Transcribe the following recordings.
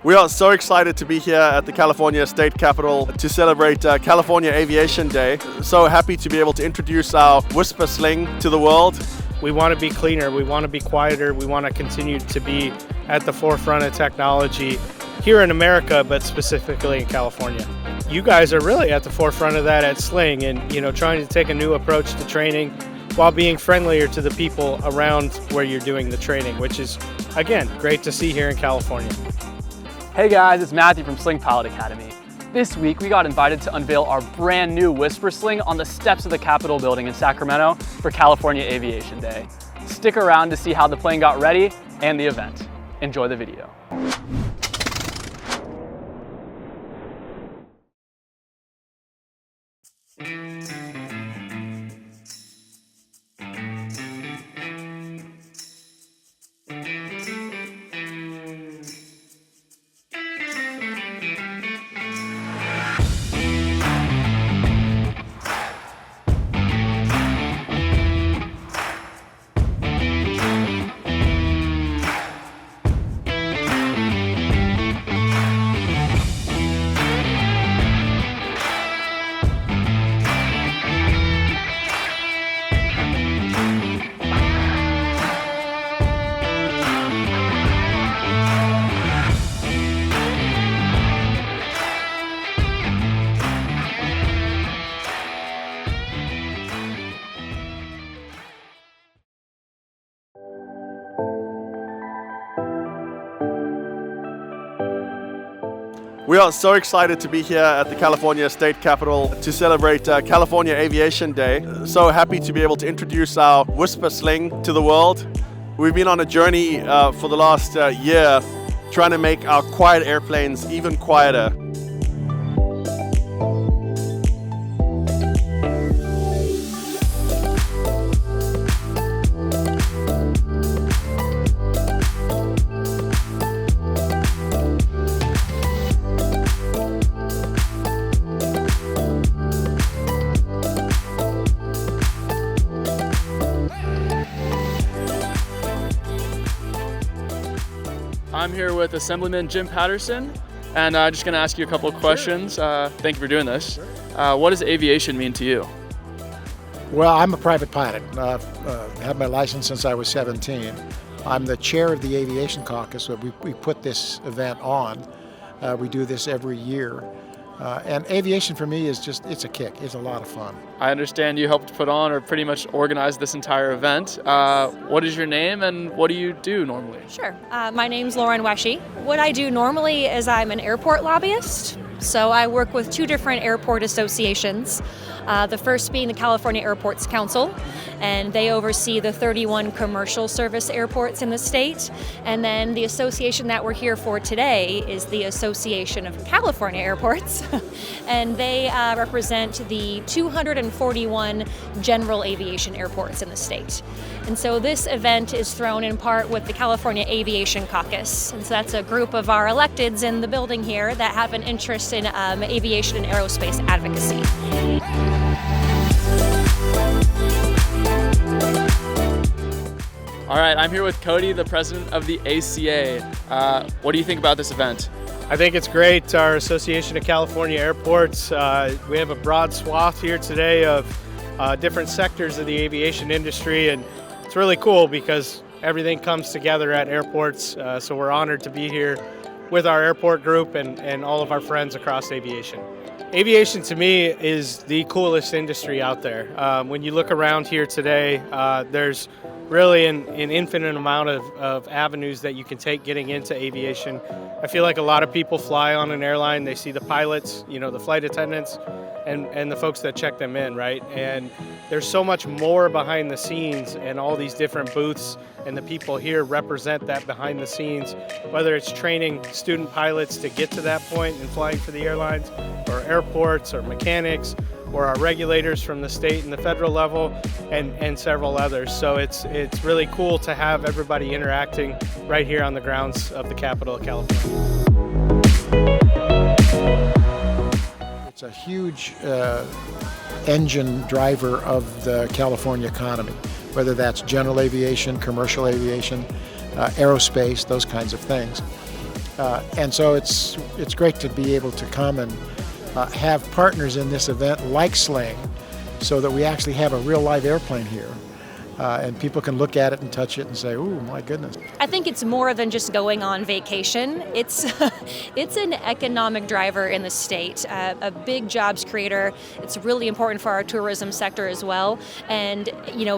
We are so excited to be here at the California State Capitol to celebrate California Aviation Day. So happy to be able to introduce our Whisper Sling to the world. We want to be cleaner, we want to be quieter, we want to continue to be at the forefront of technology here in America, but specifically in California. You guys are really at the forefront of that at Sling and trying to take a new approach to training while being friendlier to the people around where you're doing the training, which is, again, great to see here in California. Hey guys, it's Matthew from Sling Pilot Academy. This week we got invited to unveil our brand new Whisper Sling on the steps of the Capitol building in Sacramento for California Aviation Day. Stick around to see how the plane got ready and the event. Enjoy the video. We are so excited to be here at the California State Capitol to celebrate California Aviation Day. So happy to be able to introduce our Whisper Sling to the world. We've been on a journey for the last year trying to make our quiet airplanes even quieter. I'm here with Assemblyman Jim Patterson, and I'm just going to ask you a couple of questions. Thank you for doing this. What does aviation mean to you? Well, I'm a private pilot. I've had my license since I was 17. I'm the chair of the Aviation Caucus, so we put this event on. We do this every year. And aviation for me is it's a kick. It's a lot of fun. I understand you helped put on or pretty much organize this entire event. What is your name and what do you do normally? Sure. My name's Lauren Weshy. What I do normally is I'm an airport lobbyist. So I work with two different airport associations. The first being the California Airports Council, and they oversee the 31 commercial service airports in the state. And then the association that we're here for today is the Association of California Airports, and they represent the 241 general aviation airports in the state. And so this event is thrown in part with the California Aviation Caucus, and so that's a group of our electeds in the building here that have an interest in aviation and aerospace advocacy. All right, I'm here with Cody, the president of the ACA. What do you think about this event? I think it's great. Our Association of California Airports, we have a broad swath here today of different sectors of the aviation industry, and it's really cool because everything comes together at airports. So we're honored to be here with our airport group and all of our friends across aviation. Aviation to me is the coolest industry out there. When you look around here today, there's really an infinite amount of avenues that you can take getting into aviation. I feel like a lot of people fly on an airline, they see the pilots, the flight attendants, and the folks that check them in, right? And there's so much more behind the scenes, and all these different booths and the people here represent that behind the scenes, whether it's training student pilots to get to that point and flying for the airlines, or airports, or mechanics, or our regulators from the state and the federal level, and several others. So it's really cool to have everybody interacting right here on the grounds of the Capitol of California. It's a huge engine driver of the California economy, whether that's general aviation, commercial aviation, aerospace, those kinds of things. And so it's great to be able to come and have partners in this event like Sling, so that we actually have a real live airplane here. And people can look at it and touch it and say, "Ooh, my goodness." I think it's more than just going on vacation. It's an economic driver in the state, a big jobs creator. It's really important for our tourism sector as well. And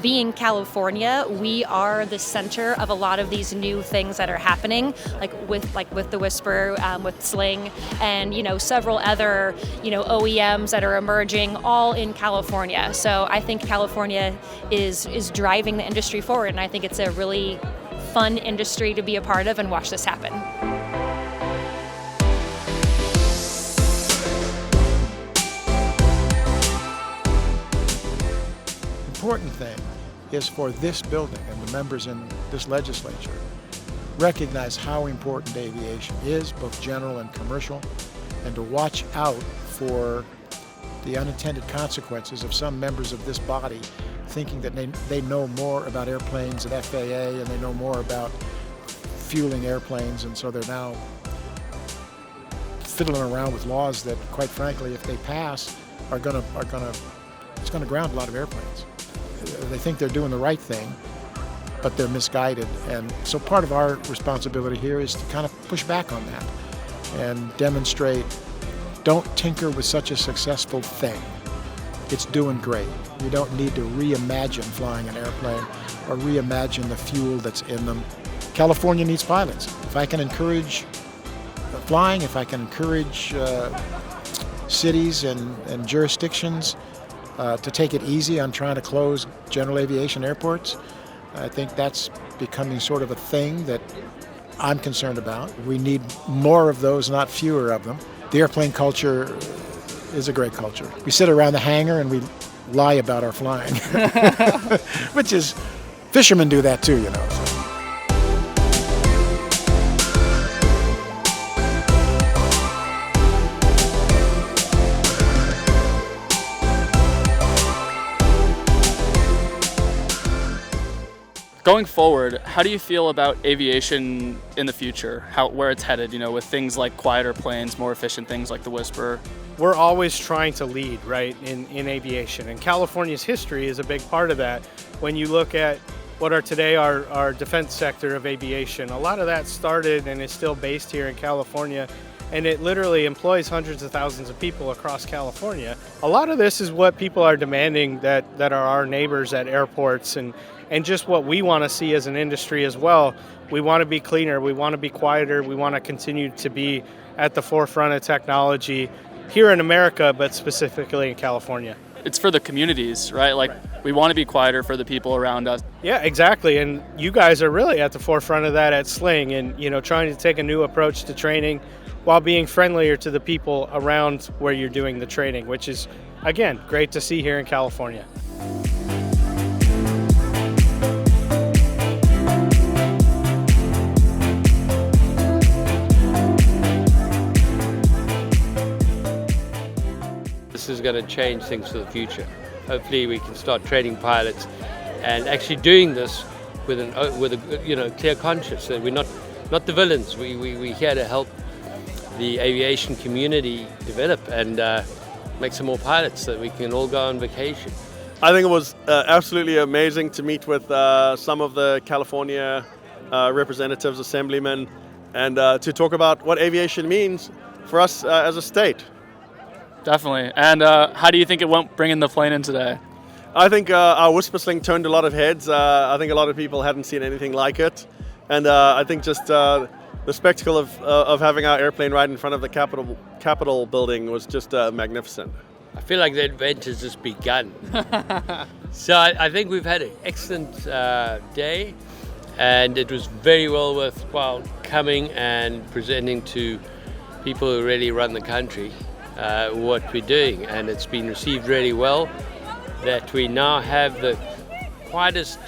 being California, we are the center of a lot of these new things that are happening, like with the Whisper, with Sling, and several other OEMs that are emerging, all in California. So I think California is driving the industry forward, and I think it's a really fun industry to be a part of and watch this happen. Important thing is for this building and the members in this legislature recognize how important aviation is, both general and commercial, and to watch out for the unintended consequences of some members of this body thinking that they know more about airplanes and FAA, and they know more about fueling airplanes, and so they're now fiddling around with laws that, quite frankly, if they pass, it's going to ground a lot of airplanes. They think they're doing the right thing, but they're misguided, and so part of our responsibility here is to kind of push back on that and demonstrate, don't tinker with such a successful thing. It's doing great. You don't need to reimagine flying an airplane or reimagine the fuel that's in them. California needs pilots. If I can encourage flying, if I can encourage cities and jurisdictions to take it easy on trying to close general aviation airports, I think that's becoming sort of a thing that I'm concerned about. We need more of those, not fewer of them. The airplane culture is a great culture. We sit around the hangar and we lie about our flying, which is, fishermen do that too, Going forward, how do you feel about aviation in the future? Where it's headed, with things like quieter planes, more efficient things like the Whisper? We're always trying to lead, right, in aviation, and California's history is a big part of that. When you look at what are today our defense sector of aviation, a lot of that started and is still based here in California, and it literally employs hundreds of thousands of people across California. A lot of this is what people are demanding that are our neighbors at airports, and just what we want to see as an industry as well. We want to be cleaner, we want to be quieter, we want to continue to be at the forefront of technology here in America, but specifically in California. It's for the communities, right? We want to be quieter for the people around us. Yeah, exactly. And you guys are really at the forefront of that at Sling, and trying to take a new approach to training while being friendlier to the people around where you're doing the training, which is, again, great to see here in California. This is going to change things for the future. Hopefully we can start training pilots and actually doing this with a clear conscience, that we're not the villains. We're here to help the aviation community develop and make some more pilots so that we can all go on vacation. I think it was absolutely amazing to meet with some of the California representatives, assemblymen, and to talk about what aviation means for us as a state. Definitely. And how do you think it went bringing the plane in today? I think our Whisper Sling turned a lot of heads. I think a lot of people hadn't seen anything like it. And I think just the spectacle of having our airplane right in front of the Capitol building was just magnificent. I feel like the adventure's just begun. So I think we've had an excellent day, and it was very well worthwhile coming and presenting to people who really run the country what we're doing, and it's been received really well, that we now have the quietest,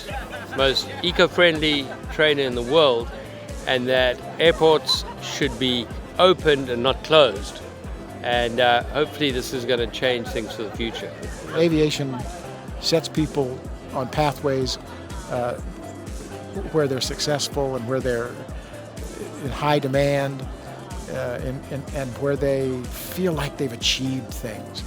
most eco-friendly trainer in the world, and that airports should be opened and not closed. And hopefully this is going to change things for the future. Aviation sets people on pathways where they're successful and where they're in high demand. and where they feel like they've achieved things.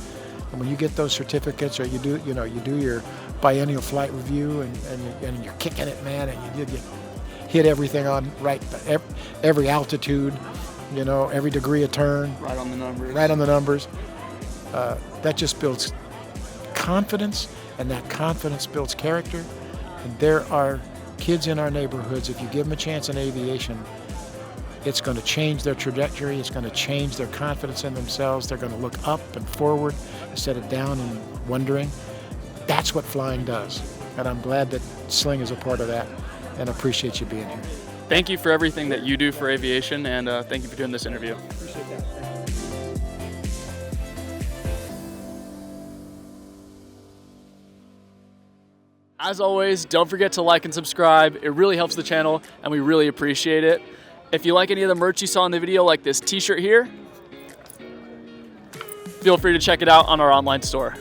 And when you get those certificates, or you do your biennial flight review, and you're kicking it, man, and you hit everything on right, every altitude, every degree of turn, Right on the numbers. right on the numbers. That just builds confidence, and that confidence builds character. And there are kids in our neighborhoods, if you give them a chance in aviation, it's going to change their trajectory, it's going to change their confidence in themselves. They're going to look up and forward instead of down and wondering. That's what flying does. And I'm glad that Sling is a part of that, and appreciate you being here. Thank you for everything that you do for aviation, and thank you for doing this interview. Appreciate that. As always, don't forget to like and subscribe. It really helps the channel, and we really appreciate it. If you like any of the merch you saw in the video, like this t-shirt here, feel free to check it out on our online store.